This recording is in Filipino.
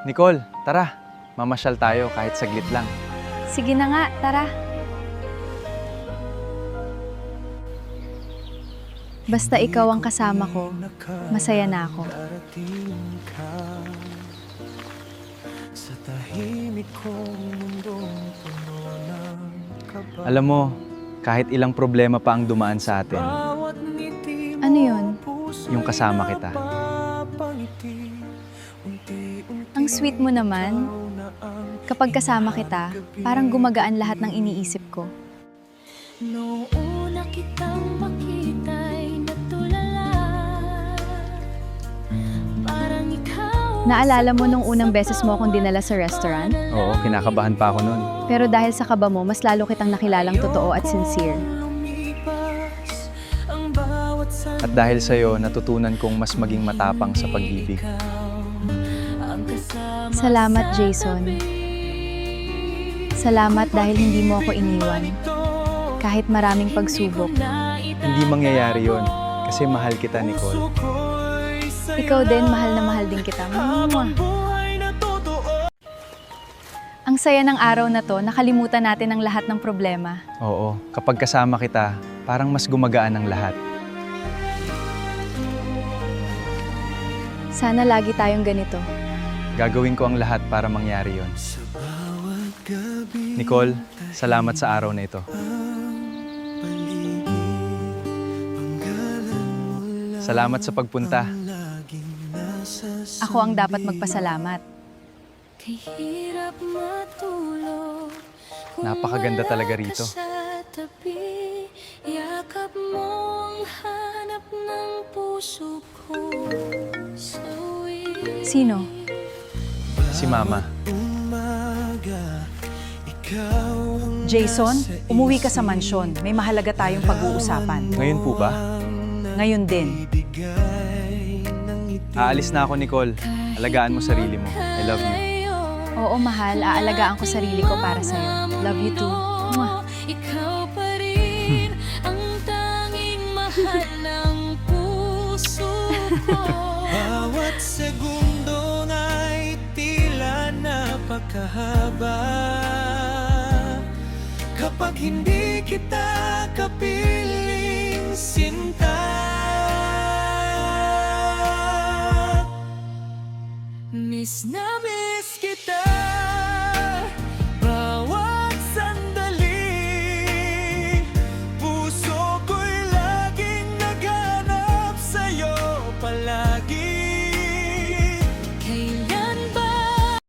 Nicole, tara. Mamasyal tayo kahit saglit lang. Sige na nga, tara. Basta ikaw ang kasama ko, masaya na ako. Alam mo, kahit ilang problema pa ang dumaan sa atin, Ano yun? yung kasama kita. Ang sweet mo naman. Kapag kasama kita, parang gumagaan lahat ng iniisip ko. Noong una kitang makita'y natulala. Parang ikaw. Naalala mo nung unang beses mo akong dinala sa restaurant? Oo, kinakabahan pa ako nun. Pero dahil sa kaba mo, mas lalo kitang nakilalang totoo at sincere. At dahil sa'yo, natutunan kong mas maging matapang sa pag-ibig. Salamat, Jason. Salamat dahil hindi mo ako iniwan. Kahit maraming pagsubok. Hindi mangyayari yon kasi mahal kita, Nicole. Ikaw din, mahal na mahal din kita. Mwah. Ang saya ng araw na to, nakalimutan natin ang lahat ng problema. Oo, kapag kasama kita, parang mas gumagaan ang lahat. Sana lagi tayong ganito. Gagawin ko ang lahat para mangyari yon. Nicole, salamat sa araw na ito. Salamat sa pagpunta. Ako ang dapat magpasalamat. Kay hirap matulog. Napakaganda talaga rito. Sa tabi, yakap mo ang hanap ng puso ko. Sino? Si Mama. Jason, umuwi ka sa mansyon. May mahalaga tayong pag-uusapan. Ngayon po ba? Ngayon din. Aalis na ako, Nicole. Alagaan mo sarili mo. I love you. Oo, mahal. Aalagaan ko sarili ko para sa'yo. Love you too. Mwah. Ikaw pa rin ang tanging mahal ng puso ko. Bawat segundo ay tila napakahaba. Kapag hindi kita kapiling, sinta